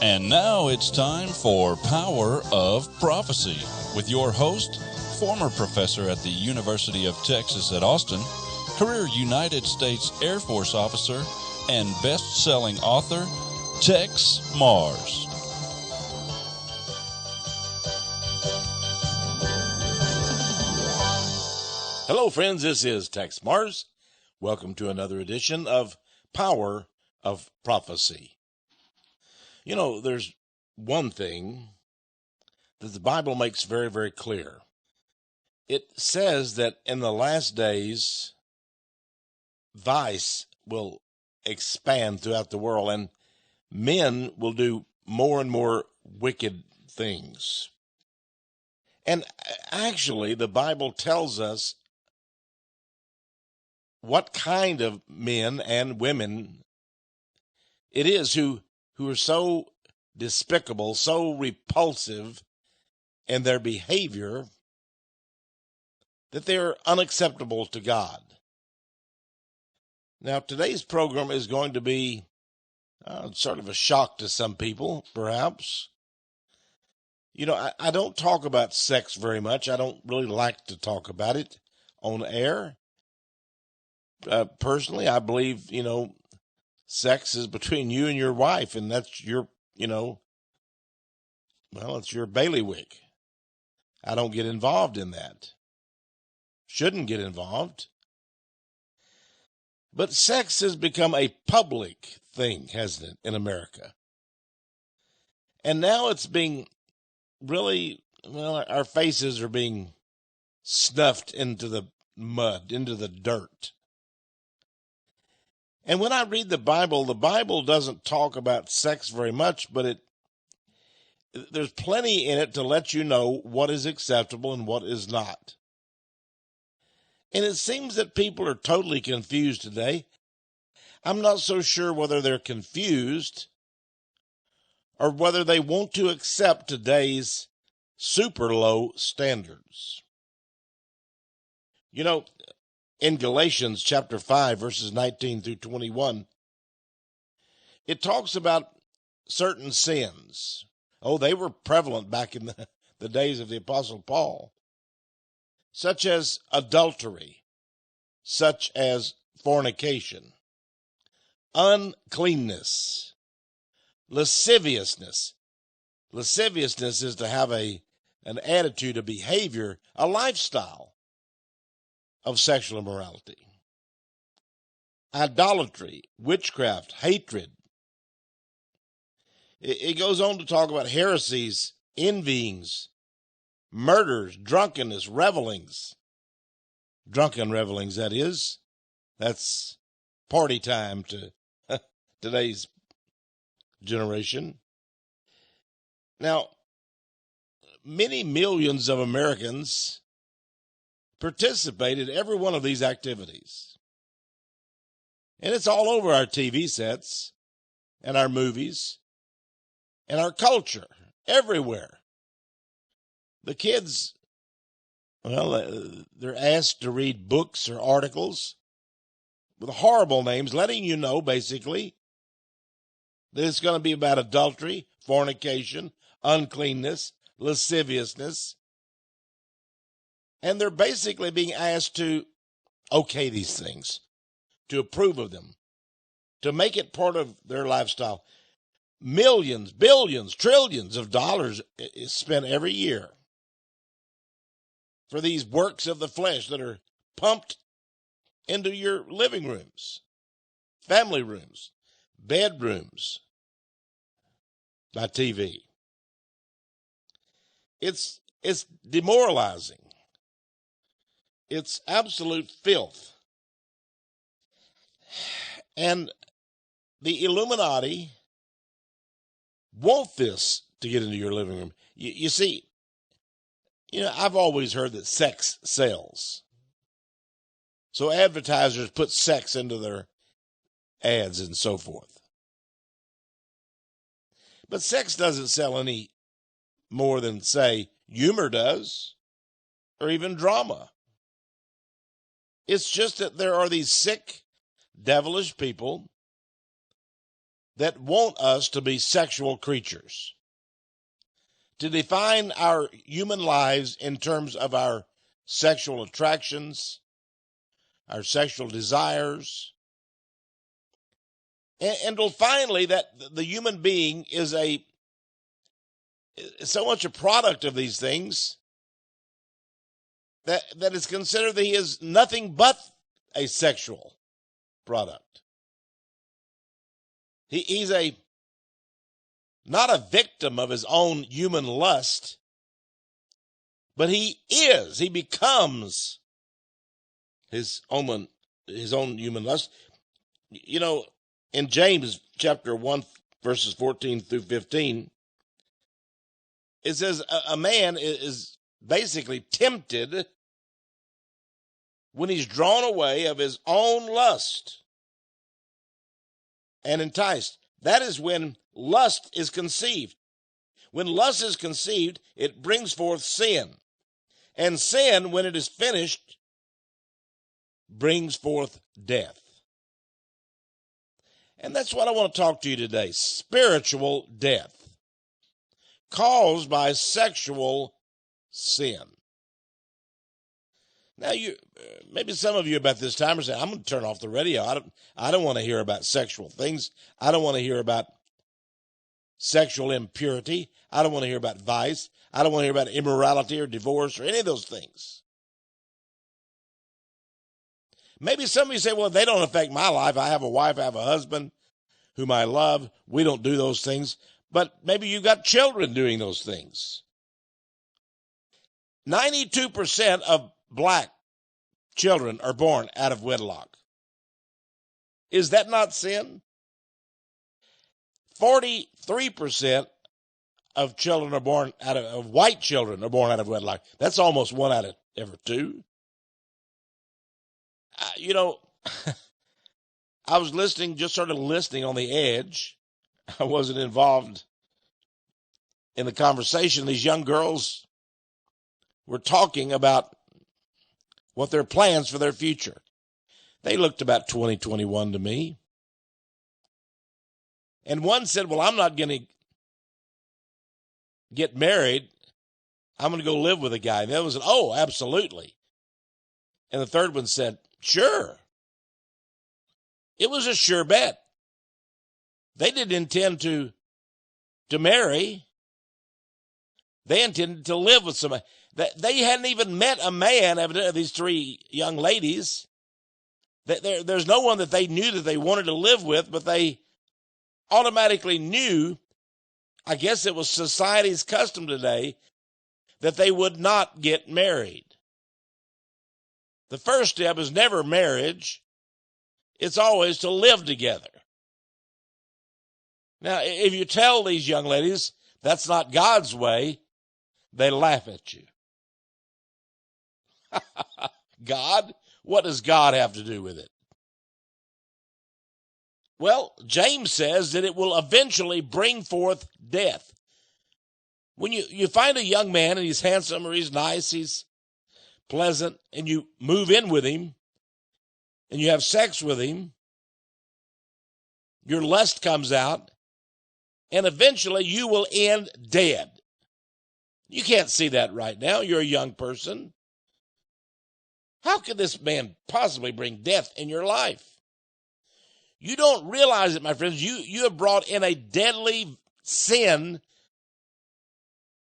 And now it's time for Power of Prophecy with your host, former professor at the University of Texas at Austin, career United States Air Force officer, and best-selling author, Texe Mars. Hello, friends. This is Texe Mars. Welcome to another edition of Power of Prophecy. You know, there's one thing that the Bible makes very, very clear. It says that in the last days, vice will expand throughout the world, and men will do more and more wicked things. And actually, the Bible tells us what kind of men and women it is who are so despicable, so repulsive in their behavior that they're unacceptable to God. Now, today's program is going to be sort of a shock to some people, perhaps. You know, I don't talk about sex very much. I don't really like to talk about it on air. Personally, I believe, sex is between you and your wife, and that's your, it's your bailiwick. I don't get involved in that. Shouldn't get involved. But sex has become a public thing, hasn't it, in America? And now it's being our faces are being snuffed into the mud, into the dirt. And when I read the Bible doesn't talk about sex very much, but there's plenty in it to let you know what is acceptable and what is not. And it seems that people are totally confused today. I'm not so sure whether they're confused or whether they want to accept today's super low standards. In Galatians chapter 5, verses 19 through 21, it talks about certain sins. Oh, they were prevalent back in the days of the Apostle Paul, such as adultery, such as fornication, uncleanness, lasciviousness. Lasciviousness is to have an attitude, a behavior, a lifestyle of sexual immorality. Idolatry, witchcraft, hatred. It goes on to talk about heresies, envyings, murders, drunkenness, revelings. Drunken revelings, that is. That's party time to today's generation. Now, many millions of Americans participate in every one of these activities. And it's all over our TV sets and our movies and our culture, everywhere. The kids, they're asked to read books or articles with horrible names, letting you know, basically, that it's going to be about adultery, fornication, uncleanness, lasciviousness. And they're basically being asked to okay these things, to approve of them, to make it part of their lifestyle. Millions, billions, trillions of dollars is spent every year for these works of the flesh that are pumped into your living rooms, family rooms, bedrooms, by TV. It's demoralizing. It's absolute filth. And the Illuminati want this to get into your living room. You see, I've always heard that sex sells. So advertisers put sex into their ads and so forth. But sex doesn't sell any more than, say, humor does, or even drama. It's just that there are these sick, devilish people that want us to be sexual creatures, to define our human lives in terms of our sexual attractions, our sexual desires, and finally that the human being is so much a product of these things that it's considered that he is nothing but a sexual product. He's not a victim of his own human lust, but he becomes his own human lust. You know, in James chapter 1, verses 14 through 15, it says a man is basically tempted when he's drawn away of his own lust and enticed. That is when lust is conceived. When lust is conceived, it brings forth sin. And sin, when it is finished, brings forth death. And that's what I want to talk to you today. Spiritual death caused by sexual sin. Now, maybe some of you about this time are saying, I'm going to turn off the radio. I don't want to hear about sexual things. I don't want to hear about sexual impurity. I don't want to hear about vice. I don't want to hear about immorality or divorce or any of those things. Maybe some of you say, well, they don't affect my life. I have a wife, I have a husband whom I love. We don't do those things. But maybe you've got children doing those things. 92% of black children are born out of wedlock. Is that not sin? 43% of children are born of white children are born out of wedlock. That's almost 1 out of every 2. I was just sort of listening on the edge. I wasn't involved in the conversation. These young girls were talking about what their plans for their future. They looked about 20, 21 to me. And one said, well, I'm not going to get married. I'm going to go live with a guy. And the other one said, oh, absolutely. And the third one said, sure. It was a sure bet. They didn't intend to marry. They intended to live with somebody. They hadn't even met a man, evidently, these 3 young ladies. There's no one that they knew that they wanted to live with, but they automatically knew, I guess it was society's custom today, that they would not get married. The first step is never marriage. It's always to live together. Now, if you tell these young ladies that's not God's way, they laugh at you. God? What does God have to do with it? Well, James says that it will eventually bring forth death. When you find a young man and he's handsome or he's nice, he's pleasant, and you move in with him and you have sex with him, your lust comes out, and eventually you will end dead. You can't see that right now. You're a young person. How could this man possibly bring death in your life? You don't realize it, my friends. You have brought in a deadly sin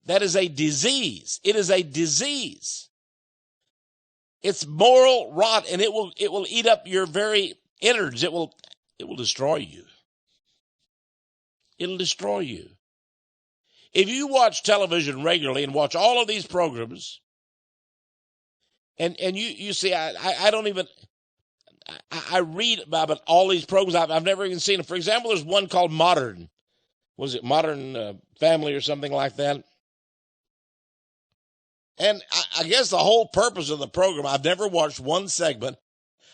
that is a disease. It is a disease. It's moral rot, and it will eat up your very innards. It will destroy you. It'll destroy you. If you watch television regularly and watch all of these programs, and you see, I don't even, I read about all these programs. I've never even seen them. For example, there's one called Modern. Was it Modern Family or something like that? And I guess the whole purpose of the program, I've never watched one segment.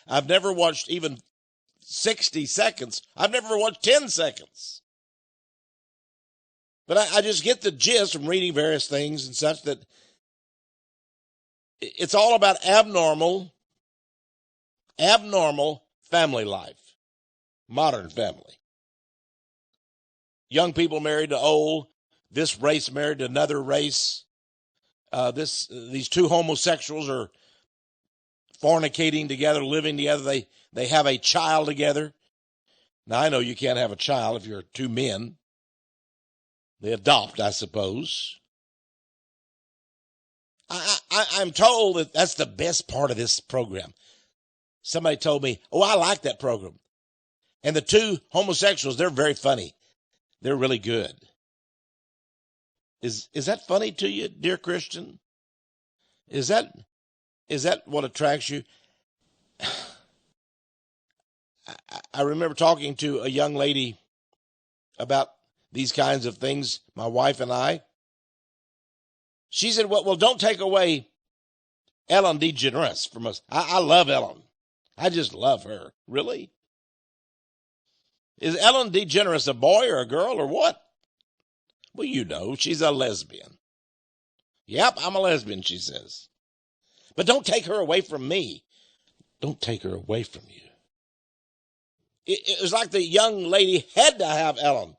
I've never watched even 60 seconds. I've never watched 10 seconds. But I just get the gist from reading various things and such that it's all about abnormal family life, modern family. young people married to old, this race married to another race. These two homosexuals are fornicating together, living together. They have a child together. Now, I know you can't have a child if you're two men. They adopt, I suppose. I'm told that that's the best part of this program. Somebody told me, oh, I like that program. And the two homosexuals, they're very funny. They're really good. Is that funny to you, dear Christian? Is that what attracts you? I remember talking to a young lady about these kinds of things, my wife and I. She said, well, don't take away Ellen DeGeneres from us. I love Ellen. I just love her. Really? Is Ellen DeGeneres a boy or a girl or what? Well, you know, she's a lesbian. Yep, I'm a lesbian, she says. But don't take her away from me. Don't take her away from you. It was like the young lady had to have Ellen.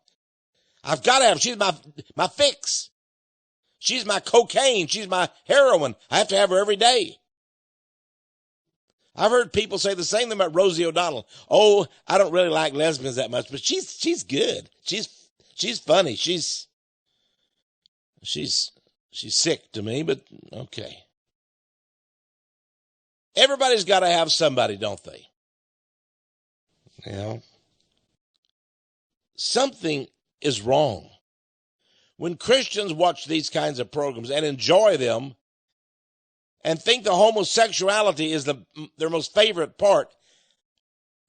I've got to have her. She's my fix. She's my cocaine. She's my heroin. I have to have her every day. I've heard people say the same thing about Rosie O'Donnell. Oh, I don't really like lesbians that much, but she's good. She's funny. She's sick to me, but okay. Everybody's got to have somebody, don't they? You know, something is wrong. When Christians watch these kinds of programs and enjoy them and think the homosexuality is their most favorite part,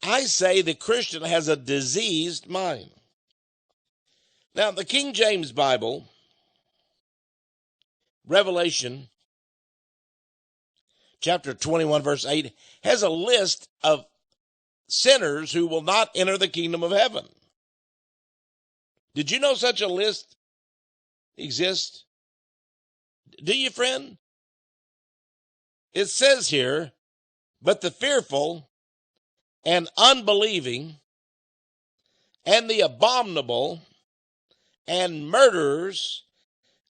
I say the Christian has a diseased mind. Now, the King James Bible, Revelation chapter 21, verse 8, has a list of sinners who will not enter the kingdom of heaven. Did you know such a list exists? Do you, friend? It says here, but the fearful and unbelieving and the abominable and murderers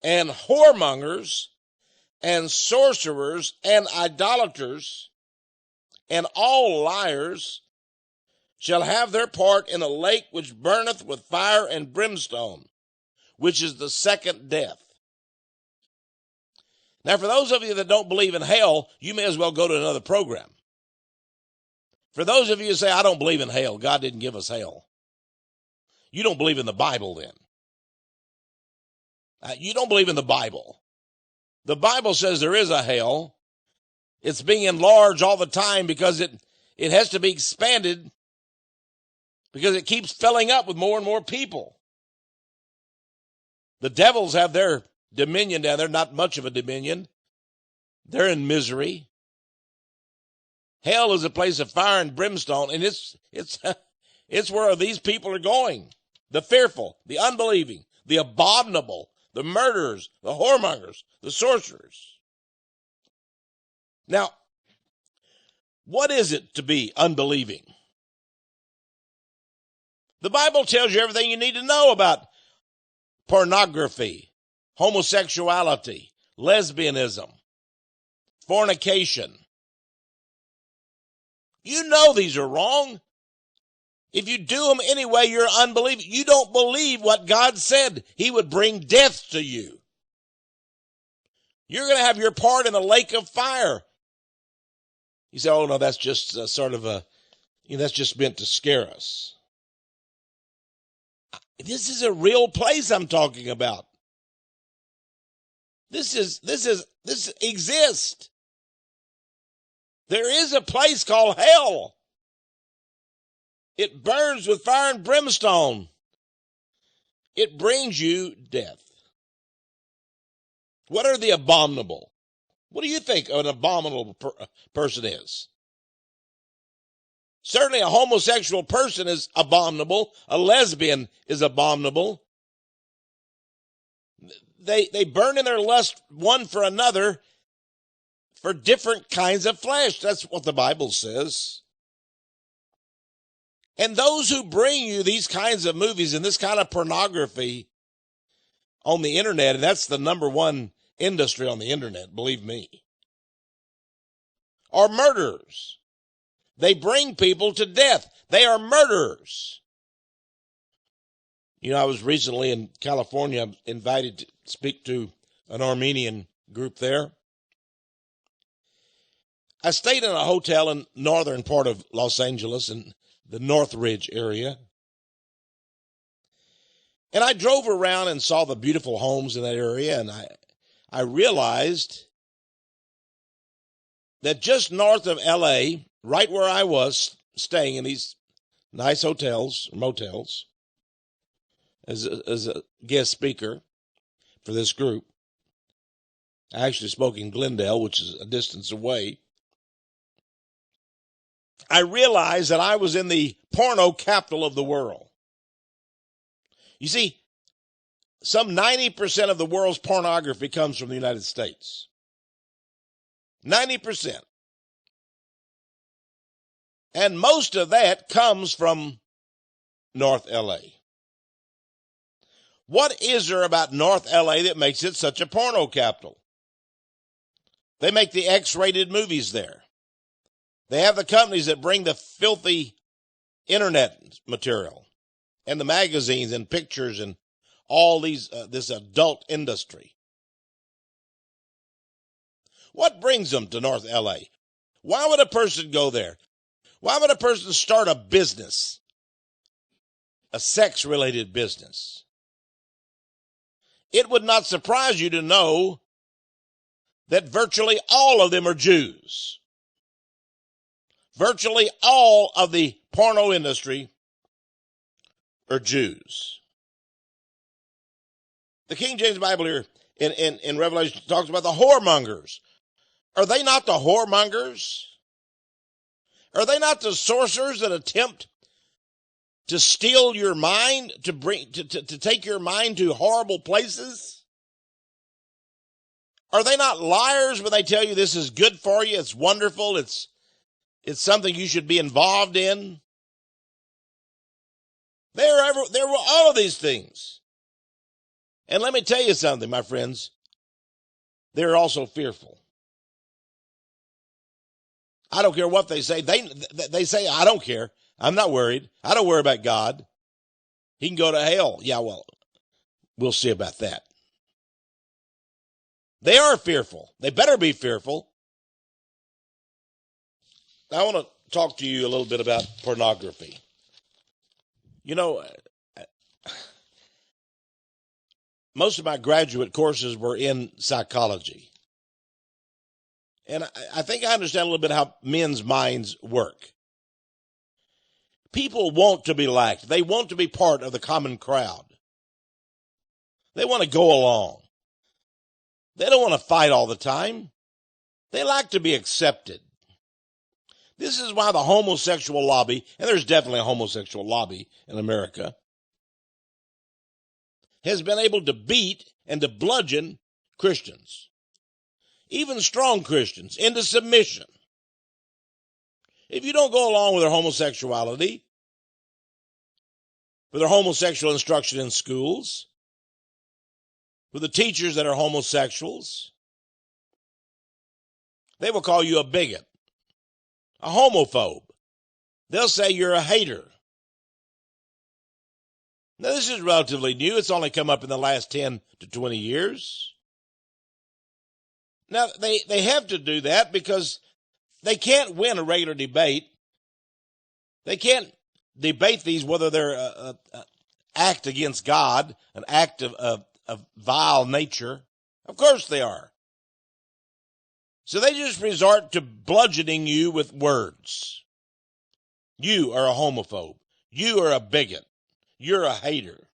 and whoremongers and sorcerers and idolaters and all liars shall have their part in a lake which burneth with fire and brimstone, which is the second death. Now, for those of you that don't believe in hell, you may as well go to another program. For those of you who say, I don't believe in hell, God didn't give us hell. You don't believe in the Bible then. You don't believe in the Bible. The Bible says there is a hell. It's being enlarged all the time because it has to be expanded because it keeps filling up with more and more people. The devils have their dominion down there, not much of a dominion. They're in misery. Hell is a place of fire and brimstone, and it's where these people are going. The fearful, the unbelieving, the abominable, the murderers, the whoremongers, the sorcerers. Now, what is it to be unbelieving? The Bible tells you everything you need to know about pornography, homosexuality, lesbianism, fornication. You know these are wrong. If you do them anyway, you're unbelieving. You don't believe what God said. He would bring death to you. You're going to have your part in a lake of fire. You say, oh, no, that's just that's just meant to scare us. This is a real place I'm talking about. This exists. There is a place called hell. It burns with fire and brimstone. It brings you death. What are the abominable? What do you think an abominable person is? Certainly a homosexual person is abominable. A lesbian is abominable. They burn in their lust one for another for different kinds of flesh. That's what the Bible says. And those who bring you these kinds of movies and this kind of pornography on the internet, and that's the number one industry on the internet, believe me, are murderers. They bring people to death. They are murderers. You know, I was recently in California, invited to speak to an Armenian group there. I stayed in a hotel in northern part of Los Angeles in the Northridge area. And I drove around and saw the beautiful homes in that area, and I realized that just north of L.A., right where I was staying in these nice hotels, motels, as a guest speaker for this group. I actually spoke in Glendale, which is a distance away. I realized that I was in the porno capital of the world. You see, some 90% of the world's pornography comes from the United States. 90%. And most of that comes from North L.A. What is there about North L.A. that makes it such a porno capital? They make the X-rated movies there. They have the companies that bring the filthy internet material and the magazines and pictures and all these this adult industry. What brings them to North L.A.? Why would a person go there? Why would a person start a business, a sex-related business? It would not surprise you to know that virtually all of them are Jews. Virtually all of the porno industry are Jews. The King James Bible here in Revelation talks about the whoremongers. Are they not the whoremongers? Are they not the sorcerers that attempt to steal your mind, to take your mind to horrible places? Are they not liars when they tell you this is good for you, it's wonderful, it's something you should be involved in? They're all of these things. And let me tell you something, my friends. They're also fearful. I don't care what they say. They say, I don't care. I'm not worried. I don't worry about God. He can go to hell. Yeah, well, we'll see about that. They are fearful. They better be fearful. I want to talk to you a little bit about pornography. You know, most of my graduate courses were in psychology. And I think I understand a little bit how men's minds work. People want to be liked. They want to be part of the common crowd. They want to go along. They don't want to fight all the time. They like to be accepted. This is why the homosexual lobby, and there's definitely a homosexual lobby in America, has been able to beat and to bludgeon Christians, even strong Christians, into submission. If you don't go along with their homosexuality, with their homosexual instruction in schools, with the teachers that are homosexuals, they will call you a bigot, a homophobe. They'll say you're a hater. Now, this is relatively new. It's only come up in the last 10 to 20 years. Now, they have to do that because they can't win a regular debate. They can't debate these whether they're an act against God, an act of vile nature. Of course they are. So they just resort to bludgeoning you with words. You are a homophobe. You are a bigot. You're a hater.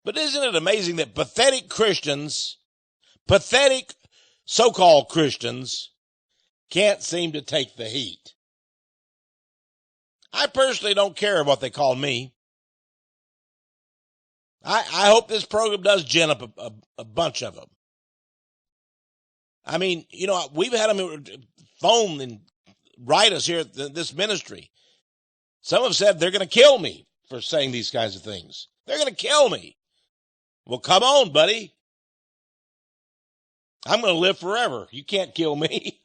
But isn't it amazing that pathetic Christians, pathetic so-called Christians, can't seem to take the heat? I personally don't care what they call me. I hope this program does gin up a bunch of them. I mean, you know, we've had them phone and write us here at this ministry. Some have said they're going to kill me for saying these kinds of things. They're going to kill me. Well, come on, buddy. I'm going to live forever. You can't kill me.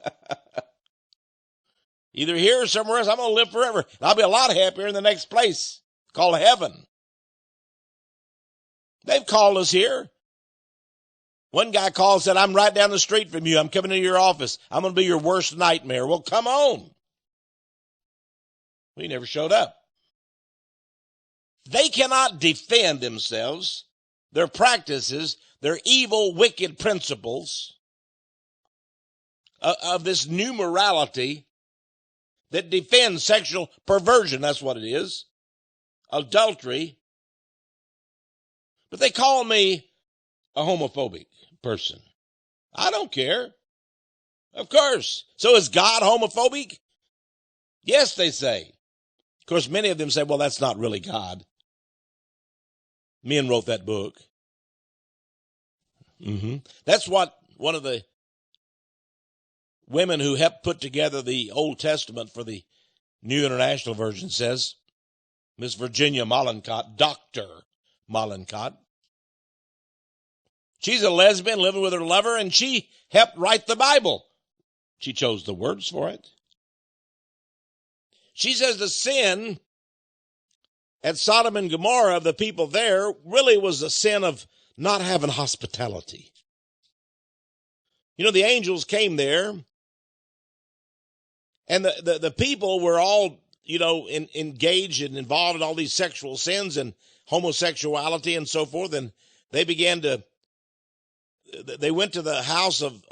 Either here or somewhere else, I'm going to live forever. And I'll be a lot happier in the next place called heaven. They've called us here. One guy called and said, I'm right down the street from you. I'm coming to your office. I'm going to be your worst nightmare. Well, come on. We never showed up. They cannot defend themselves, their practices, their evil, wicked principles of this new morality that defends sexual perversion. That's what it is. Adultery. But they call me a homophobic person. I don't care. Of course. So is God homophobic? Yes, they say. Of course, many of them say, well, that's not really God. Men wrote that book. That's what one of the women who helped put together the Old Testament for the New International Version says, Miss Virginia Mollencott, Dr. Mollencott. She's a lesbian living with her lover, and she helped write the Bible. She chose the words for it. She says the sin at Sodom and Gomorrah of the people there really was a sin of not having hospitality. You know, the angels came there, and the people were all, engaged and involved in all these sexual sins and homosexuality and so forth, and they went to the house of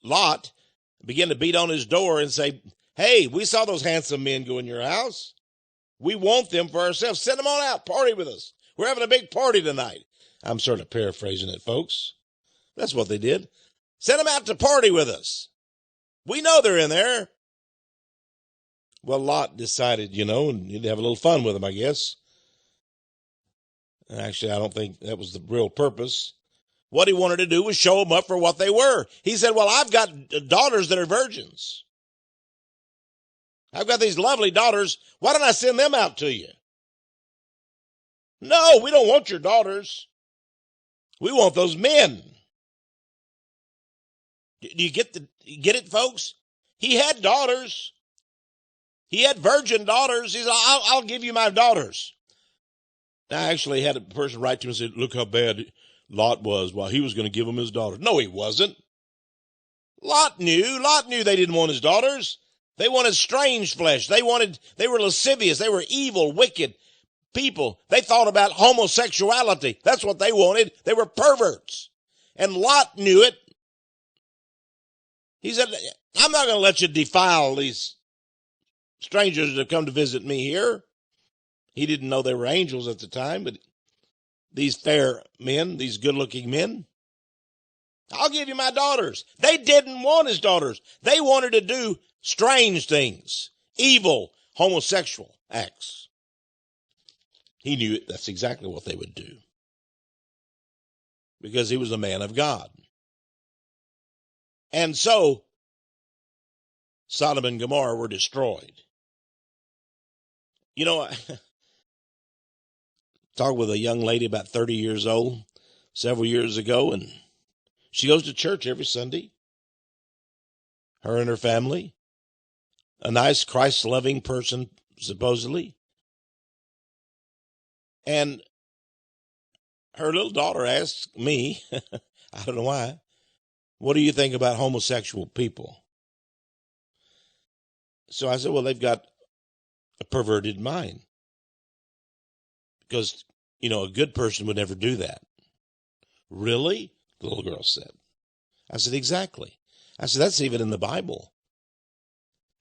Lot, began to beat on his door and say, hey, we saw those handsome men go in your house. We want them for ourselves. Send them on out. Party with us. We're having a big party tonight. I'm sort of paraphrasing it, folks. That's what they did. Send them out to party with us. We know they're in there. Well, Lot decided, and he'd have a little fun with them, I guess. Actually, I don't think that was the real purpose. What he wanted to do was show them up for what they were. He said, well, I've got daughters that are virgins. I've got these lovely daughters. Why don't I send them out to you? No, we don't want your daughters. We want those men. Do you get it, folks? He had daughters. He had virgin daughters. He said, I'll give you my daughters. I actually had a person write to me and say, look how bad Lot was while he was going to give him his daughters. No, he wasn't. Lot knew they didn't want his daughters. They wanted strange flesh. They were lascivious. They were evil, wicked people. They thought about homosexuality. That's what they wanted. They were perverts. And Lot knew it. He said, I'm not going to let you defile these strangers that have come to visit me here. He didn't know they were angels at the time, but these fair men, these good-looking men, I'll give you my daughters. They didn't want his daughters. They wanted to do strange things, evil, homosexual acts. He knew that's exactly what they would do because he was a man of God. And so Sodom and Gomorrah were destroyed. I talked with a young lady about 30 years old several years ago, and she goes to church every Sunday. Her and her family. A nice Christ-loving person, supposedly. And her little daughter asked me, I don't know why, what do you think about homosexual people? So I said, well, they've got a perverted mind. Because, a good person would never do that. Really? The little girl said. I said, exactly. I said, that's even in the Bible.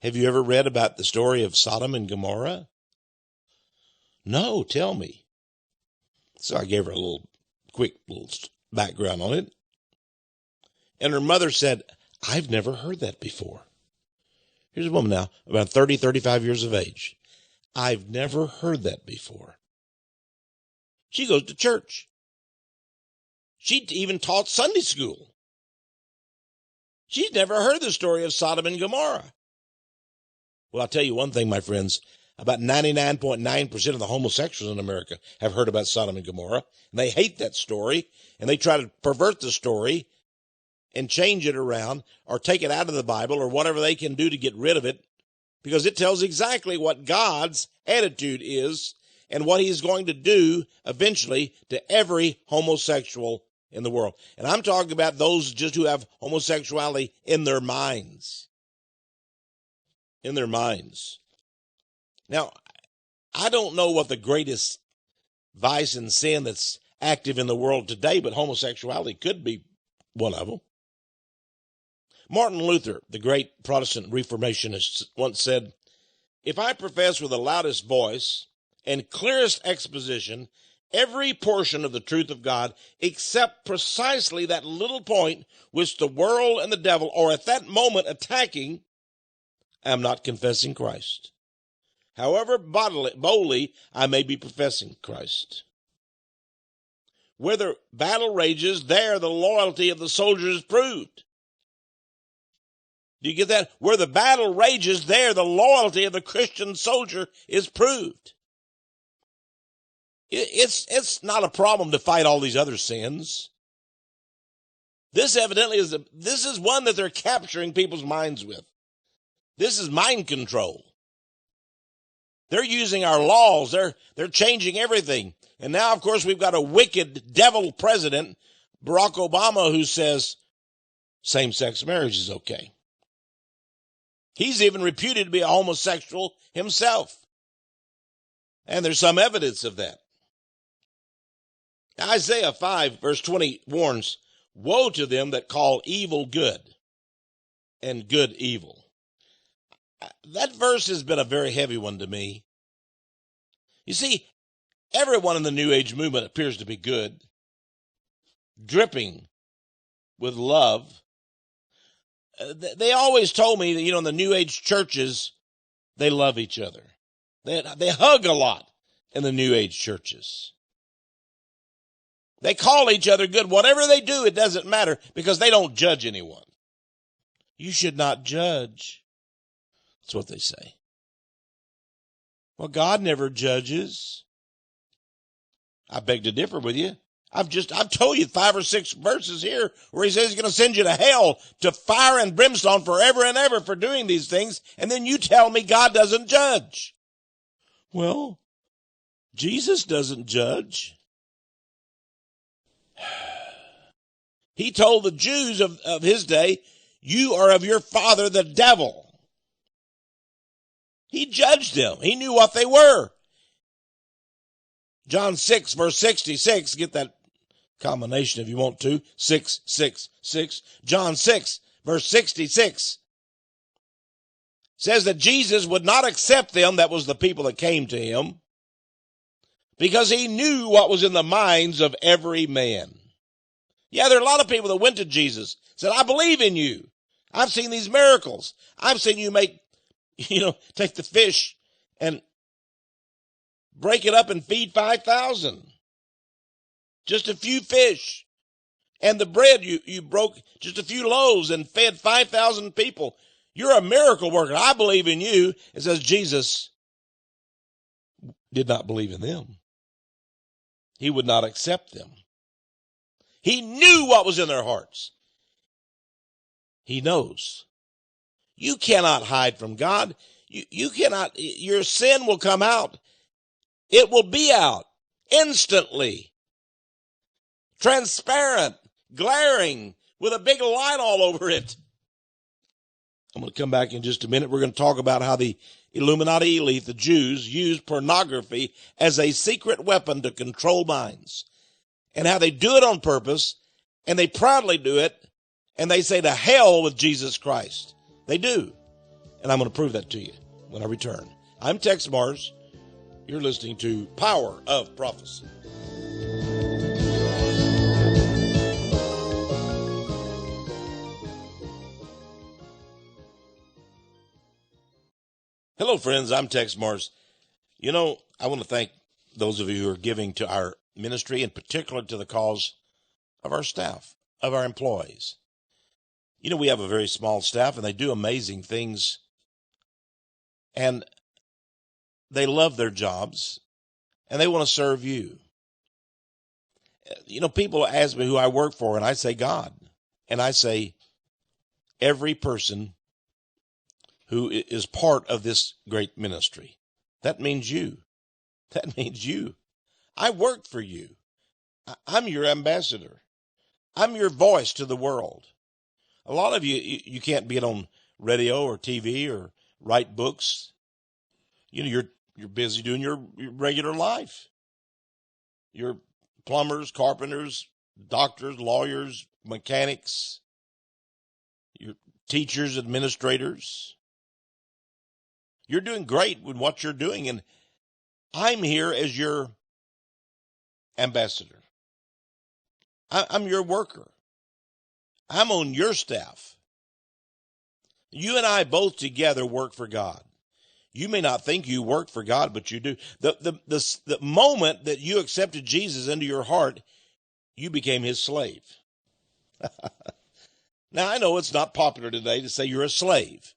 Have you ever read about the story of Sodom and Gomorrah? No, tell me. So I gave her a quick little background on it. And her mother said, I've never heard that before. Here's a woman now, about 30, 35 years of age. I've never heard that before. She goes to church. She even taught Sunday school. She's never heard the story of Sodom and Gomorrah. Well, I'll tell you one thing, my friends. About 99.9% of the homosexuals in America have heard about Sodom and Gomorrah, and they hate that story, and they try to pervert the story and change it around or take it out of the Bible or whatever they can do to get rid of it, because it tells exactly what God's attitude is and what he's going to do eventually to every homosexual in the world. And I'm talking about those just who have homosexuality in their minds. In their minds. Now, I don't know what the greatest vice and sin that's active in the world today, but homosexuality could be one of them. Martin Luther, the great Protestant Reformationist, once said, "If I profess with the loudest voice and clearest exposition every portion of the truth of God, except precisely that little point which the world and the devil are at that moment attacking, I am not confessing Christ. However boldly I may be professing Christ." Where the battle rages, there the loyalty of the soldier is proved. Do you get that? Where the battle rages, there the loyalty of the Christian soldier is proved. It's not a problem to fight all these other sins. This evidently this is one that they're capturing people's minds with. This is mind control. They're using our laws. They're changing everything. And now, of course, we've got a wicked devil president, Barack Obama, who says same-sex marriage is okay. He's even reputed to be a homosexual himself. And there's some evidence of that. Isaiah 5, verse 20 warns, "Woe to them that call evil good and good evil." That verse has been a very heavy one to me. You see, everyone in the New Age movement appears to be good, dripping with love. They always told me that, in the New Age churches, they love each other. They hug a lot in the New Age churches. They call each other good. Whatever they do, it doesn't matter because they don't judge anyone. You should not judge. That's what they say. Well, God never judges. I beg to differ with you. I've told you 5 or 6 verses here where he says he's going to send you to hell, to fire and brimstone forever and ever for doing these things. And then you tell me God doesn't judge. Well, Jesus doesn't judge. He told the Jews of his day, "You are of your father, the devil." He judged them. He knew what they were. John 6, verse 66, get that combination if you want to, 666. John 6, verse 66 says that Jesus would not accept them, that was the people that came to him, because he knew what was in the minds of every man. Yeah, there are a lot of people that went to Jesus, said, "I believe in you. I've seen these miracles. I've seen you take the fish and break it up and feed 5,000. Just a few fish. And the bread, you broke just a few loaves and fed 5,000 people. You're a miracle worker. I believe in you." It says Jesus did not believe in them. He would not accept them. He knew what was in their hearts. He knows. You cannot hide from God. You cannot, your sin will come out. It will be out instantly. Transparent, glaring, with a big light all over it. I'm going to come back in just a minute. We're going to talk about how the Illuminati elite, the Jews, used pornography as a secret weapon to control minds. And how they do it on purpose, and they proudly do it, and they say to hell with Jesus Christ. They do. And I'm going to prove that to you when I return. I'm Texe Mars. You're listening to Power of Prophecy. Hello, friends. I'm Texe Mars. I want to thank those of you who are giving to our ministry, in particular to the cause of our staff, of our employees. We have a very small staff, and they do amazing things and they love their jobs, and they want to serve you. You know, people ask me who I work for, and I say God. And I say every person who is part of this great ministry. That means you. That means you. I work for you. I'm your ambassador. I'm your voice to the world. A lot of you can't be on radio or TV or write books. You know, you're busy doing your regular life. You're plumbers, carpenters, doctors, lawyers, mechanics, your teachers, administrators. You're doing great with what you're doing, and I'm here as your ambassador. I'm your worker. I'm on your staff. You and I both together work for God. You may not think you work for God, but you do. The moment that you accepted Jesus into your heart, you became his slave. Now, I know it's not popular today to say you're a slave.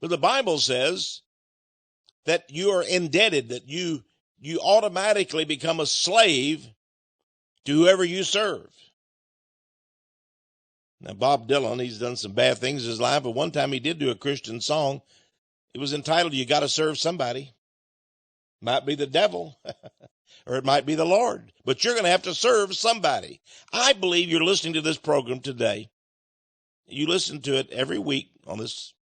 But the Bible says that you are indebted, that you automatically become a slave to whoever you serve. Now, Bob Dylan, he's done some bad things in his life, but one time he did do a Christian song. It was entitled, You Gotta Serve Somebody. Might be the devil, or it might be the Lord, but you're going to have to serve somebody. I believe you're listening to this program today. You listen to it every week on this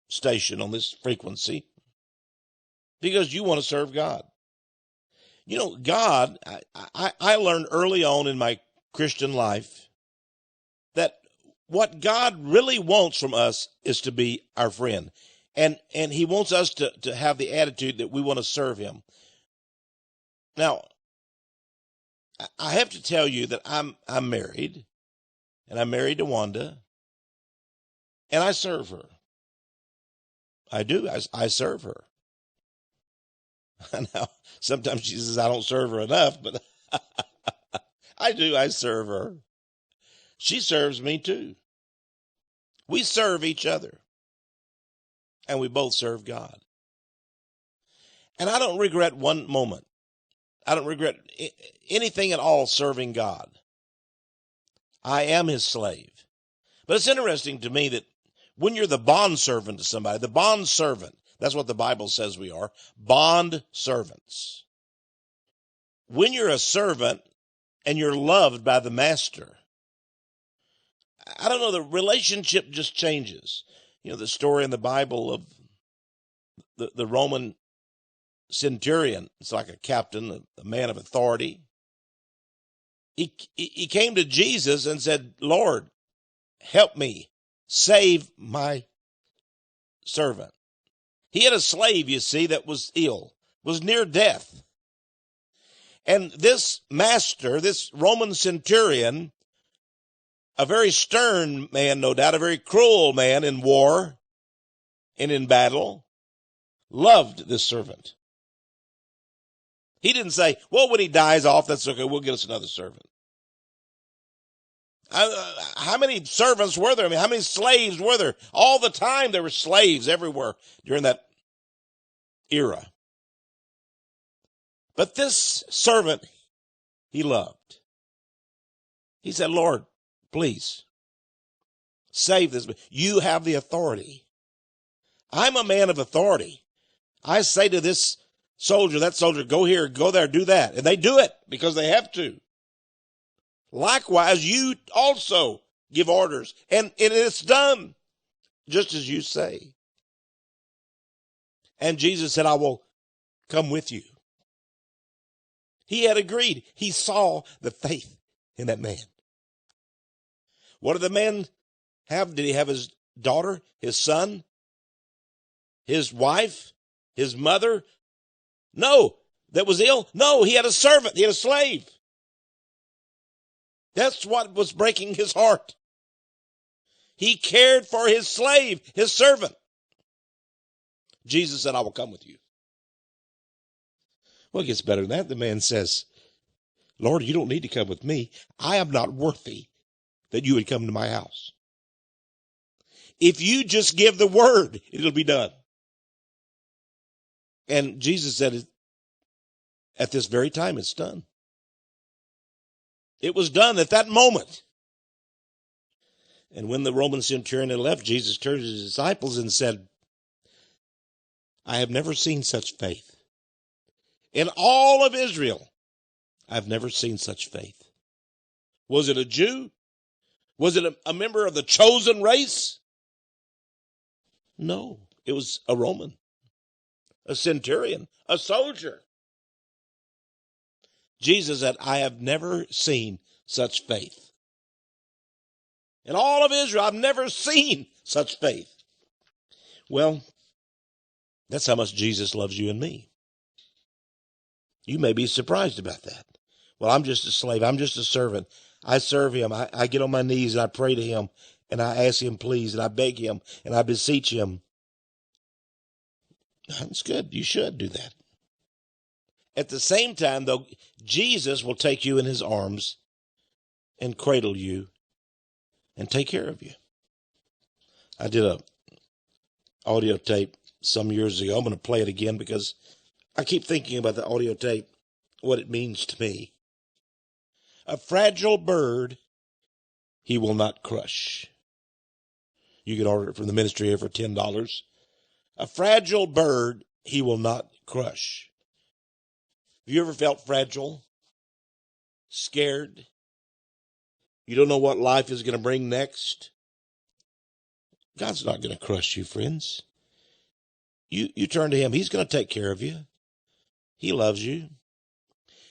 station, on this frequency, because you want to serve God. You know, God, I learned early on in my Christian life that what God really wants from us is to be our friend. And he wants us to have the attitude that we want to serve him. Now, I have to tell you that I'm married, and I'm married to Wanda, and I serve her. I do. I serve her. Now, sometimes she says I don't serve her enough, but I do. I serve her. She serves me too. We serve each other. And we both serve God. And I don't regret one moment. I don't regret anything at all serving God. I am his slave. But it's interesting to me that when you're the bond servant to somebody, the bond servant, that's what the Bible says we are, bond servants. When you're a servant and you're loved by the master, I don't know, the relationship just changes. You know, the story in the Bible of the Roman centurion. It's like a captain, a man of authority. He came to Jesus and said, Lord, help me, save my servant. He had a slave, you see, that was ill, was near death. And this master, this Roman centurion, a very stern man, no doubt, a very cruel man in war and in battle, loved this servant. He didn't say, well, when he dies off, that's okay, we'll get us another servant. How many servants were there? I mean, how many slaves were there? All the time there were slaves everywhere during that era. But this servant he loved. He said, Lord, please save this. You have the authority. I'm a man of authority. I say to this soldier, that soldier, go here, go there, do that. And they do it because they have to. Likewise, you also give orders. And it's done just as you say. And Jesus said, I will come with you. He had agreed. He saw the faith in that man. What did the man have? Did he have his daughter, his son, his wife, his mother? No. That was ill? No, he had a servant. He had a slave. That's what was breaking his heart. He cared for his slave, his servant. Jesus said, I will come with you. Well, it gets better than that. The man says, Lord, you don't need to come with me. I am not worthy that you would come to my house. If you just give the word, it'll be done. And Jesus said, at this very time, it's done. It was done at that moment. And when the Roman centurion had left, Jesus turned to his disciples and said, I have never seen such faith. In all of Israel, I've never seen such faith. Was it a Jew? Was it a member of the chosen race? No, it was a Roman, a centurion, a soldier. Jesus said, I have never seen such faith. In all of Israel, I've never seen such faith. Well, that's how much Jesus loves you and me. You may be surprised about that. Well, I'm just a slave. I'm just a servant. I serve him. I get on my knees and I pray to him and I ask him please and I beg him and I beseech him. That's good. You should do that. At the same time, though, Jesus will take you in his arms and cradle you and take care of you. I did a audio tape some years ago. I'm going to play it again because I keep thinking about the audio tape, what it means to me. A fragile bird he will not crush. You can order it from the ministry here for $10. A fragile bird he will not crush. Have you ever felt fragile? Scared? You don't know what life is going to bring next? God's not going to crush you, friends. You turn to him. He's going to take care of you. He loves you.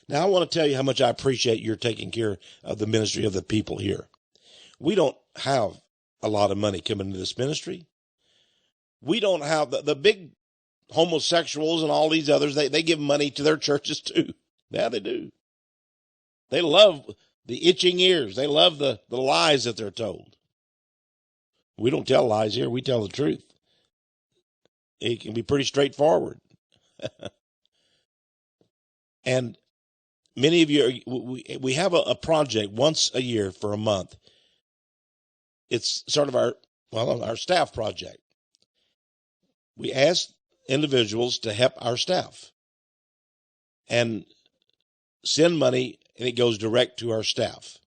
Now, I want to tell you how much I appreciate your taking care of the ministry of the people here. We don't have a lot of money coming into this ministry. We don't have the big homosexuals and all these others. They give money to their churches too. Yeah, they do. They love the itching ears. They love the lies that they're told. We don't tell lies here. We tell the truth. It can be pretty straightforward. And many of you, we have a project once a year for a month. It's sort of our staff project. We ask individuals to help our staff and send money, and it goes direct to our staff.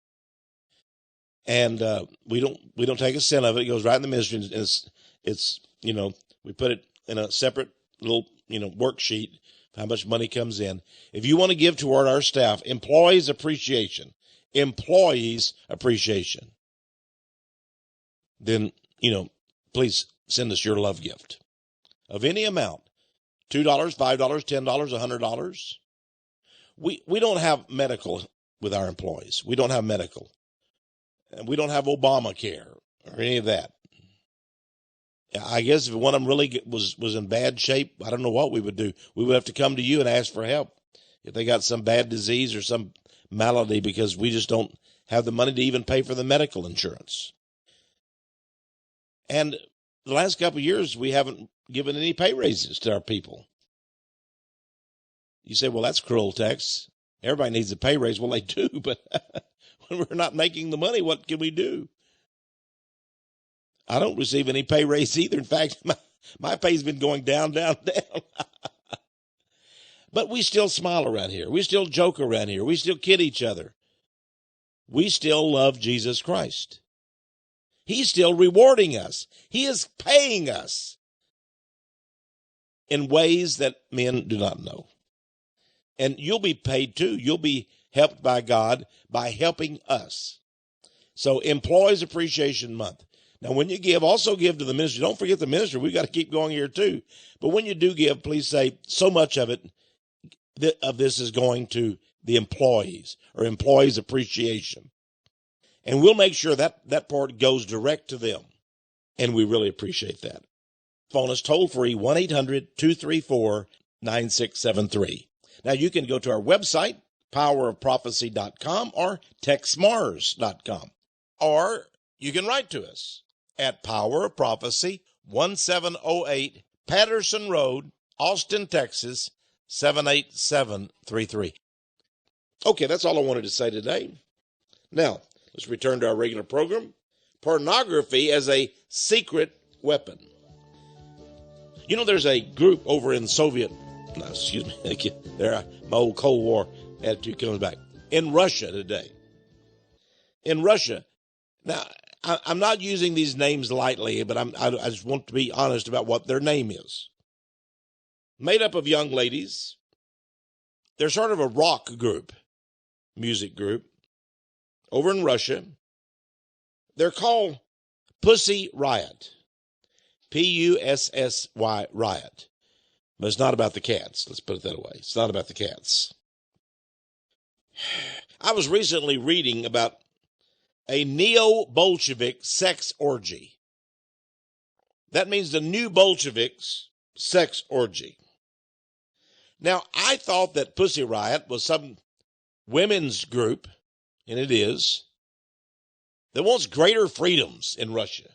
And we don't take a cent of it. It goes right in the ministry. And it's we put it in a separate little worksheet. How much money comes in. If you want to give toward our staff, employees appreciation, then, please send us your love gift of any amount, $2, $5, $10, $100. We don't have medical with our employees. We don't have medical. And we don't have Obamacare or any of that. I guess if one of them really was in bad shape, I don't know what we would do. We would have to come to you and ask for help if they got some bad disease or some malady, because we just don't have the money to even pay for the medical insurance. And the last couple of years, we haven't given any pay raises to our people. You say, well, that's cruel, Texe. Everybody needs a pay raise. Well, they do, but when we're not making the money, what can we do? I don't receive any pay raise either. In fact, my pay's been going down, down, down. But we still smile around here. We still joke around here. We still kid each other. We still love Jesus Christ. He's still rewarding us. He is paying us in ways that men do not know. And you'll be paid too. You'll be helped by God by helping us. So Employees Appreciation Month. Now, when you give, also give to the ministry. Don't forget the ministry. We've got to keep going here, too. But when you do give, please say so much of it, of this is going to the employees or employees' appreciation. And we'll make sure that part goes direct to them. And we really appreciate that. Phone us toll-free, 1-800-234-9673. Now, you can go to our website, powerofprophecy.com or texmars.com. Or you can write to us at Power of Prophecy, 1708 Patterson Road, Austin, Texas, 78733. Okay, that's all I wanted to say today. Now, let's return to our regular program. Pornography as a secret weapon. There's a group over in Soviet No, excuse me. There, my old Cold War attitude comes back. In Russia today. In Russia. Now, I'm not using these names lightly, but I just want to be honest about what their name is. Made up of young ladies. They're sort of a rock group, music group, over in Russia. They're called Pussy Riot. Pussy Riot. But it's not about the cats. Let's put it that way. It's not about the cats. I was recently reading about a neo-Bolshevik sex orgy. That means the new Bolsheviks sex orgy. Now, I thought that Pussy Riot was some women's group, and it is, that wants greater freedoms in Russia.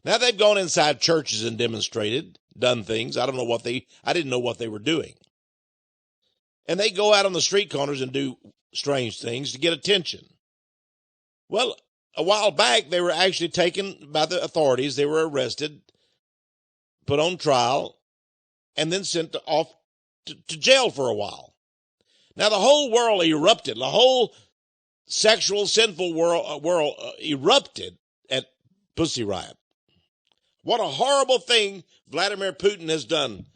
Now, they've gone inside churches and demonstrated, done things. I didn't know what they were doing. And they go out on the street corners and do strange things to get attention. Well, a while back, they were actually taken by the authorities. They were arrested, put on trial, and then sent off to jail for a while. Now, the whole world erupted. The whole sexual, sinful world erupted at Pussy Riot. What a horrible thing Vladimir Putin has done.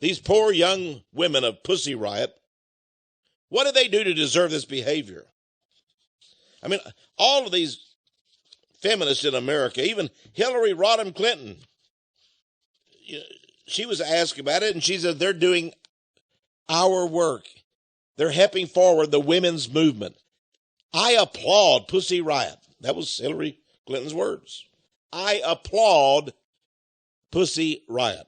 These poor young women of Pussy Riot. What did they do to deserve this behavior? I mean, all of these feminists in America, even Hillary Rodham Clinton, she was asked about it, and she said they're doing our work. They're helping forward the women's movement. I applaud Pussy Riot. That was Hillary Clinton's words. I applaud Pussy Riot.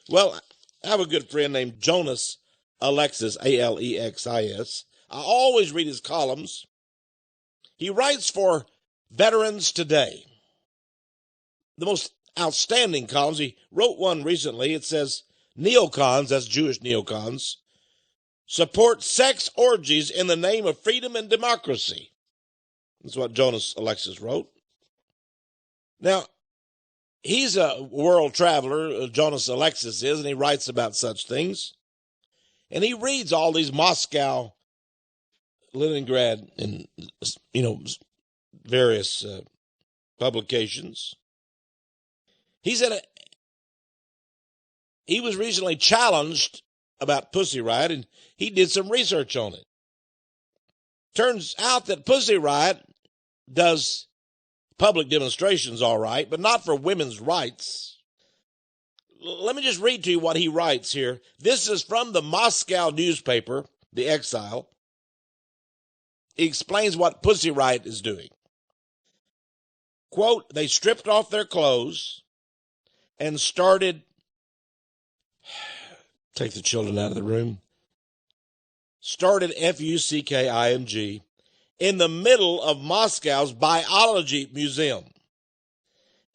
Well, I have a good friend named Jonas Alexis, Alexis. I always read his columns. He writes for Veterans Today. The most outstanding columns. He wrote one recently. It says, neocons, that's Jewish neocons, support sex orgies in the name of freedom and democracy. That's what Jonas Alexis wrote. Now, he's a world traveler, Jonas Alexis is, and he writes about such things. And he reads all these Moscow, Leningrad, and, various publications. He was recently challenged about Pussy Riot, and he did some research on it. Turns out that Pussy Riot does public demonstrations all right, but not for women's rights. Let me just read to you what he writes here. This is from the Moscow newspaper, The Exile. He explains what Pussy Riot is doing. Quote, they stripped off their clothes and started, take the children out of the room, started Fucking in the middle of Moscow's biology museum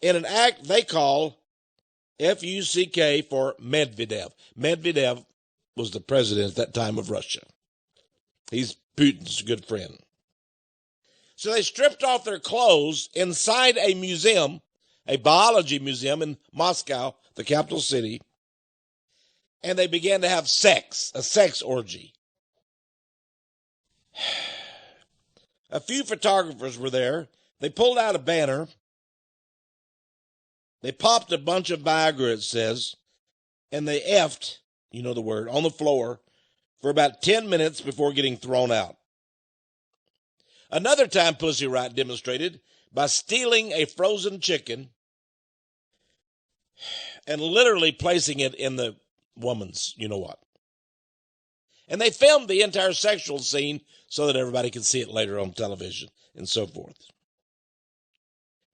in an act they call FUCK for Medvedev. Medvedev was the president at that time of Russia. He's Putin's good friend. So they stripped off their clothes inside a museum, a biology museum in Moscow, the capital city, and they began to have sex, a sex orgy. A few photographers were there. They pulled out a banner. They popped a bunch of Viagra, it says, and they effed, you know the word, on the floor for about 10 minutes before getting thrown out. Another time Pussy Riot demonstrated by stealing a frozen chicken and literally placing it in the woman's you-know-what. And they filmed the entire sexual scene so that everybody could see it later on television and so forth.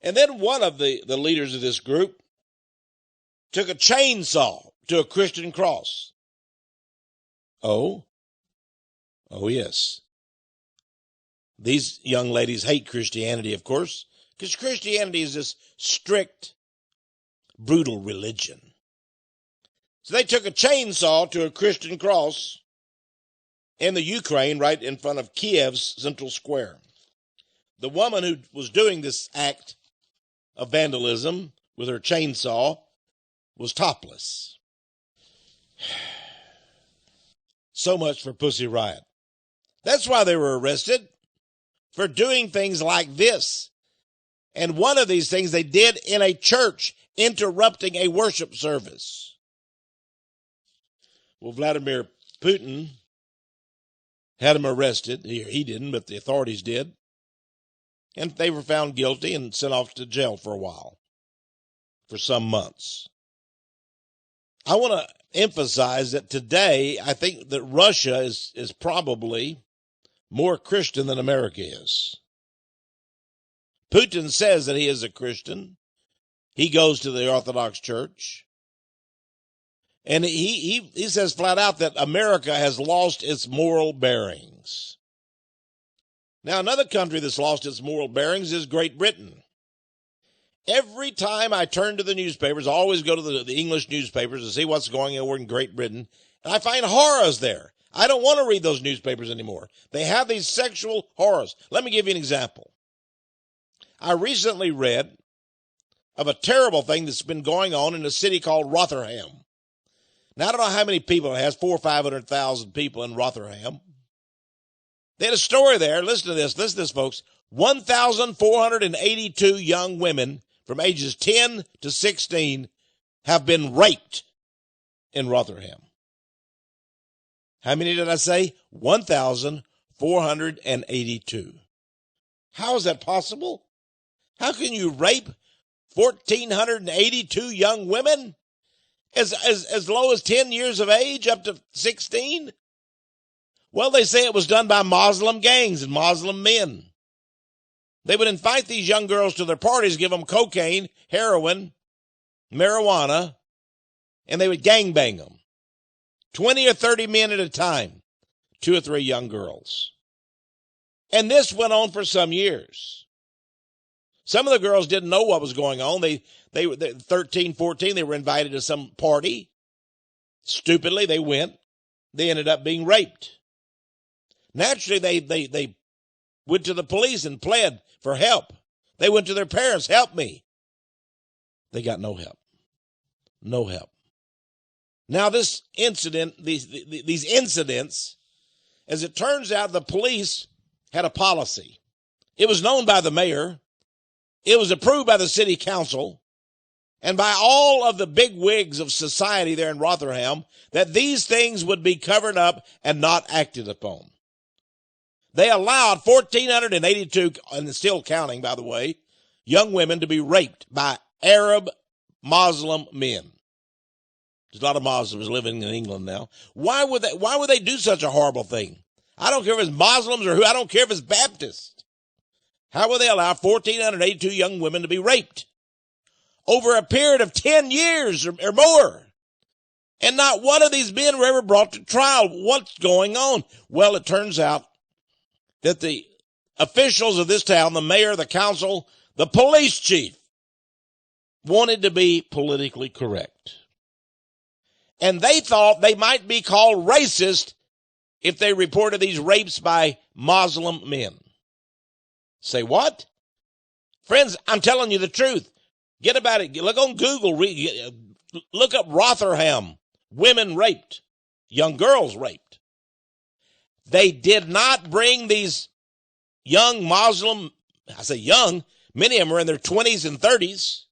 And then one of the leaders of this group took a chainsaw to a Christian cross. Oh, yes. These young ladies hate Christianity, of course, because Christianity is this strict, brutal religion. So they took a chainsaw to a Christian cross in the Ukraine, right in front of Kiev's central square. The woman who was doing this act of vandalism with her chainsaw was topless. So much for Pussy Riot. That's why they were arrested, for doing things like this. And one of these things they did in a church, interrupting a worship service. Well, Vladimir Putin had him arrested. He didn't, but the authorities did. And they were found guilty and sent off to jail for a while, for some months. I want to emphasize that today, I think that Russia is probably more Christian than America is. Putin says that he is a Christian. He goes to the Orthodox Church. And he says flat out that America has lost its moral bearings. Now, another country that's lost its moral bearings is Great Britain. Every time I turn to the newspapers, I always go to the English newspapers to see what's going on in Great Britain, and I find horrors there. I don't want to read those newspapers anymore. They have these sexual horrors. Let me give you an example. I recently read of a terrible thing that's been going on in a city called Rotherham. Now, I don't know how many people it has, 400,000 or 500,000 people in Rotherham. They had a story there. Listen to this, folks. 1,482 young women from ages 10 to 16 have been raped in Rotherham. How many did I say? 1,482. How is that possible? How can you rape 1,482 young women as low as 10 years of age up to 16? Well, they say it was done by Muslim gangs and Muslim men. They would invite these young girls to their parties, give them cocaine, heroin, marijuana, and they would gangbang them. 20 or 30 men at a time, 2 or 3 young girls. And this went on for some years. Some of the girls didn't know what was going on. They were 13, 14, they were invited to some party. Stupidly, they went. They ended up being raped. Naturally, they went to the police and pled for help. They went to their parents, help me. They got no help. No help. Now this incident, these incidents, as it turns out, the police had a policy. It was known by the mayor. It was approved by the city council and by all of the big wigs of society there in Rotherham that these things would be covered up and not acted upon. They allowed 1,482, and still counting, by the way, young women to be raped by Arab Muslim men. There's a lot of Muslims living in England now. Why would they do such a horrible thing? I don't care if it's Muslims or who. I don't care if it's Baptists. How would they allow 1,482 young women to be raped over a period of 10 years or more? And not one of these men were ever brought to trial. What's going on? Well, it turns out that the officials of this town, the mayor, the council, the police chief, wanted to be politically correct. And they thought they might be called racist if they reported these rapes by Muslim men. Say what? Friends, I'm telling you the truth. Get about it. Look on Google. Look up Rotherham. Women raped. Young girls raped. They did not bring these young Muslim, I say young, many of them were in their 20s and 30s.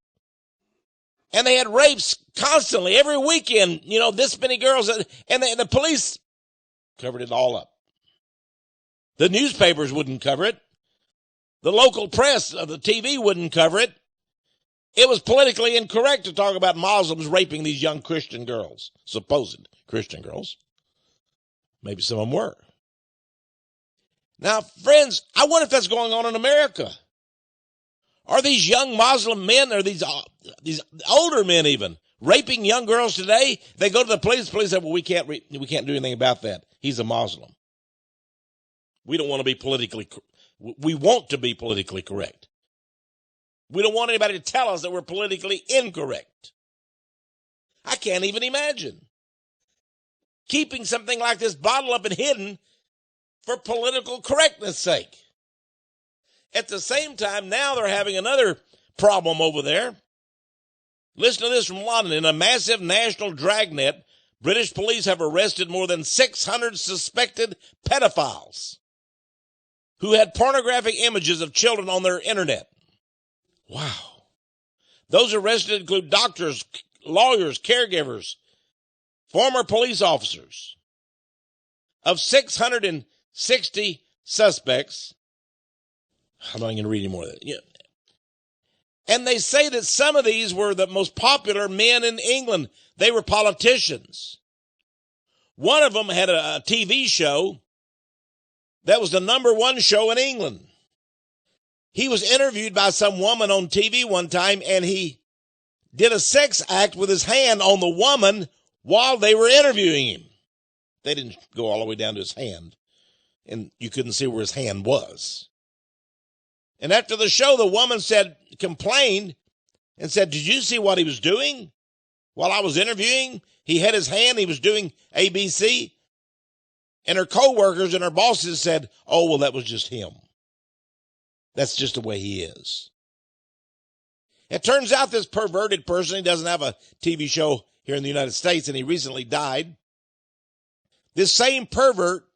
And they had rapes constantly, every weekend, this many girls. And the police covered it all up. The newspapers wouldn't cover it. The local press of the TV wouldn't cover it. It was politically incorrect to talk about Muslims raping these young Christian girls, supposed Christian girls. Maybe some of them were. Now, friends, I wonder if that's going on in America. Are these young Muslim men, or these older men even, raping young girls today? They go to the police say, well, we can't do anything about that. He's a Muslim. We don't want to be we want to be politically correct. We don't want anybody to tell us that we're politically incorrect. I can't even imagine keeping something like this bottled up and hidden for political correctness' sake. At the same time, now they're having another problem over there. Listen to this from London. In a massive national dragnet, British police have arrested more than 600 suspected pedophiles who had pornographic images of children on their internet. Wow. Those arrested include doctors, lawyers, caregivers, former police officers. Of 660 suspects, I'm not going to read any more of that. Yeah. And they say that some of these were the most popular men in England. They were politicians. One of them had a TV show that was the #1 show in England. He was interviewed by some woman on TV one time, and he did a sex act with his hand on the woman while they were interviewing him. They didn't go all the way down to his hand, and you couldn't see where his hand was. And after the show, the woman complained and said, "Did you see what he was doing while I was interviewing? He had his hand, he was doing ABC." And her coworkers and her bosses said, "Oh, well, that was just him. That's just the way he is." It turns out this perverted person, he doesn't have a TV show here in the United States, and he recently died. This same pervert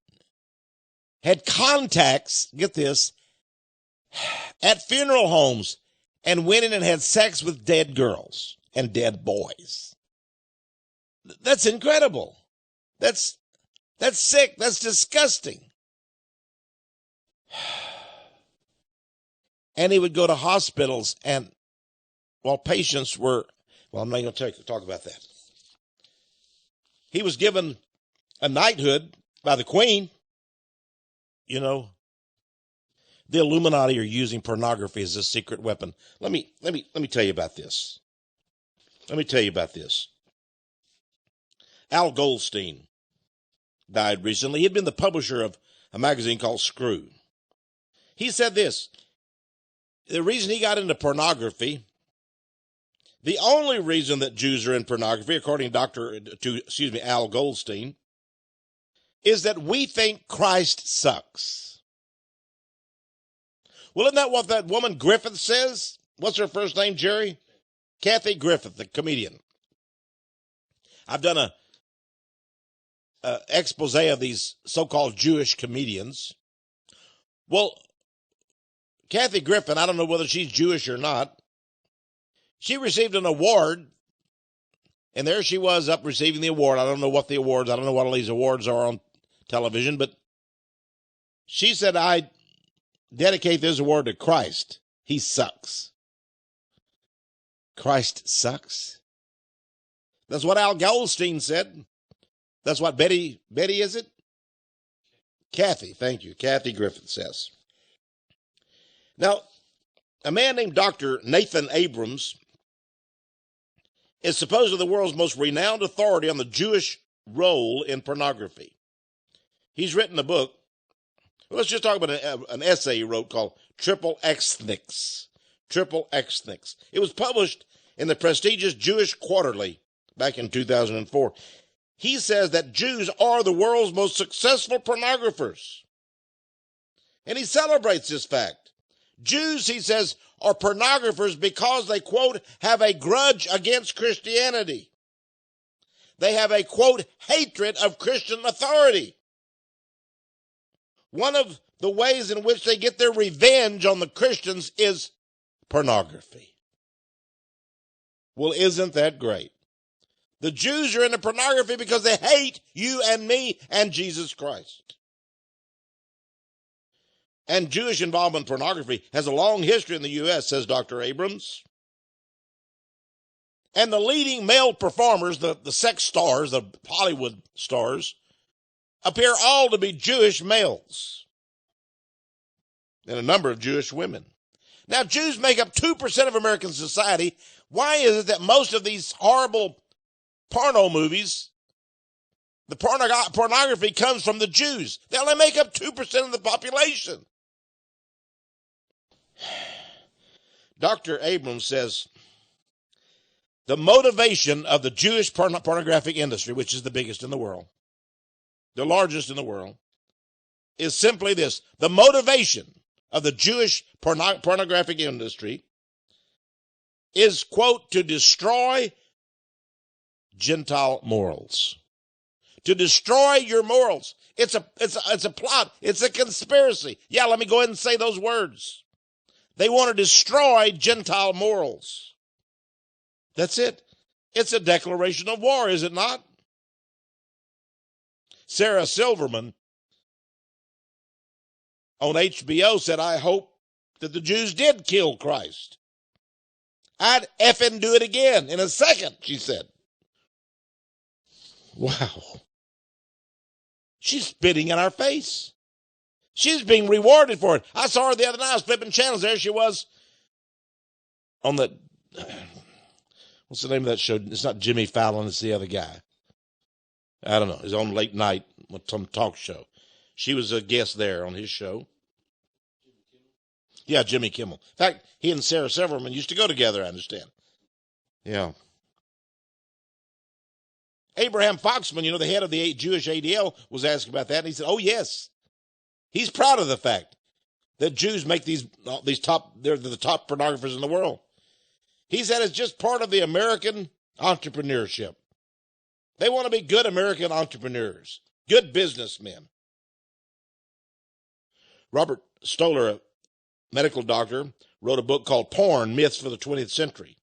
had contacts, get this, at funeral homes and went in and had sex with dead girls and dead boys. That's incredible. That's sick. That's disgusting. And he would go to hospitals, and while patients were, well, I'm not going to talk about that. He was given a knighthood by the Queen. You know, the Illuminati are using pornography as a secret weapon. Let me tell you about this. Al Goldstein died recently. He had been the publisher of a magazine called Screw. He said this: the reason he got into pornography, the only reason that Jews are in pornography, according to Al Goldstein, is that we think Christ sucks. Well, isn't that what that woman Griffith says? What's her first name, Jerry? Kathy Griffith, the comedian. I've done a expose of these so-called Jewish comedians. Well, Kathy Griffin, I don't know whether she's Jewish or not. She received an award, and there she was up receiving the award. I don't know what all these awards are on television, but she said, "I dedicate this award to Christ. He sucks." Christ sucks? That's what Al Goldstein said. That's what Betty is it? Kathy, thank you. Kathy Griffith says. Now, a man named Dr. Nathan Abrams is supposedly the world's most renowned authority on the Jewish role in pornography. He's written a book. Let's just talk about an essay he wrote called Triple Xthnics. Triple Xthnics. It was published in the prestigious Jewish Quarterly back in 2004. He says that Jews are the world's most successful pornographers. And he celebrates this fact. Jews, he says, are pornographers because they, quote, have a grudge against Christianity. They have a, quote, hatred of Christian authority. One of the ways in which they get their revenge on the Christians is pornography. Well, isn't that great? The Jews are into pornography because they hate you and me and Jesus Christ. And Jewish involvement in pornography has a long history in the U.S., says Dr. Abrams. And the leading male performers, the sex stars, the Hollywood stars, appear all to be Jewish males and a number of Jewish women. Now, Jews make up 2% of American society. Why is it that most of these horrible porno movies, the pornography comes from the Jews? They only make up 2% of the population. Dr. Abrams says the motivation of the Jewish pornographic industry, which is the biggest in the world, the largest in the world, is simply this. The motivation of the Jewish pornographic industry is, quote, to destroy Gentile morals. to destroy your morals. It's a plot. It's a conspiracy. Yeah, let me go ahead and say those words. They want to destroy Gentile morals. That's it. It's a declaration of war, is it not? Sarah Silverman on HBO said, I hope that the Jews did kill Christ. I'd effing do it again in a second, she said. Wow. She's spitting in our face. She's being rewarded for it. I saw her the other night. I was flipping channels. There she was on the, what's the name of that show? It's not Jimmy Fallon. It's the other guy. I don't know. He's on late night, some talk show. She was a guest there on his show. Yeah, Jimmy Kimmel. In fact, he and Sarah Silverman used to go together, I understand. Yeah. Abraham Foxman, the head of the Jewish ADL, was asked about that, and he said, oh, yes. He's proud of the fact that Jews make they're the top pornographers in the world. He said it's just part of the American entrepreneurship. They want to be good American entrepreneurs, good businessmen. Robert Stoller, a medical doctor, wrote a book called Porn, Myths for the 20th Century.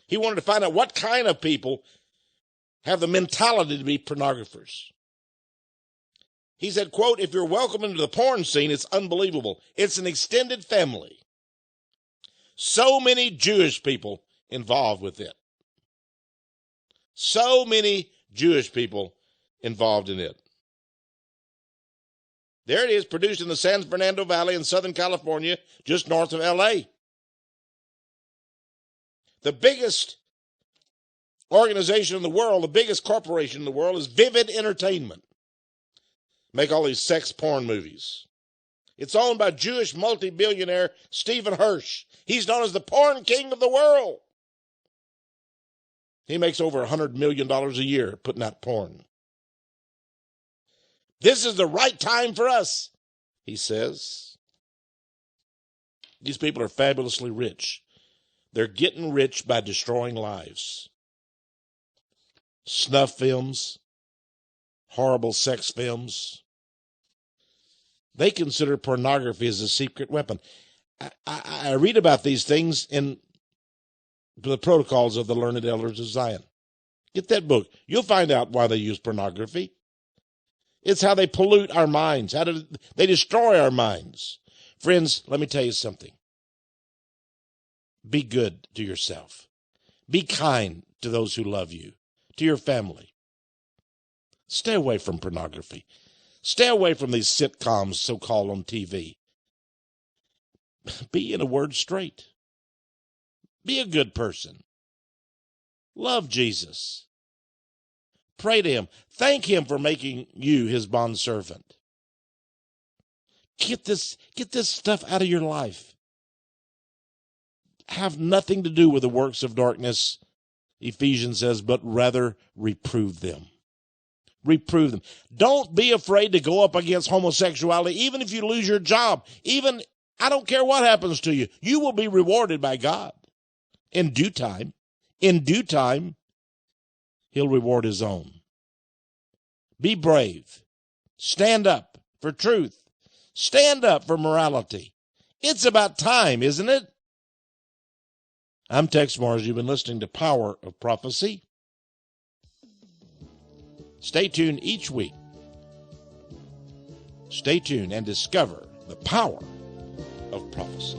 He wanted to find out what kind of people have the mentality to be pornographers. He said, quote, if you're welcome into the porn scene, it's unbelievable. It's an extended family. So many Jewish people involved with it. So many Jewish people involved in it. There it is, produced in the San Fernando Valley in Southern California, just north of L.A. The biggest organization in the world, the biggest corporation in the world is Vivid Entertainment. Make all these sex porn movies. It's owned by Jewish multi-billionaire Stephen Hirsch. He's known as the porn king of the world. He makes over $100 million a year putting out porn. This is the right time for us, he says. These people are fabulously rich. They're getting rich by destroying lives. Snuff films, horrible sex films. They consider pornography as a secret weapon. I read about these things in the Protocols of the Learned Elders of Zion. Get that book. You'll find out why they use pornography. It's how they pollute our minds. How do they destroy our minds? Friends, let me tell you something. Be good to yourself. Be kind to those who love you, to your family. Stay away from pornography. Stay away from these sitcoms so-called on TV. Be, in a word, straight. Be a good person. Love Jesus. Pray to him. Thank him for making you his bondservant. Get this stuff out of your life. Have nothing to do with the works of darkness, Ephesians says, but rather reprove them. Reprove them. Don't be afraid to go up against homosexuality, even if you lose your job. Even, I don't care what happens to you. You will be rewarded by God. In due time, he'll reward his own. Be brave. Stand up for truth. Stand up for morality. It's about time, isn't it? I'm Tex Mars. You've been listening to Power of Prophecy. Stay tuned each week. Stay tuned and discover the power of prophecy.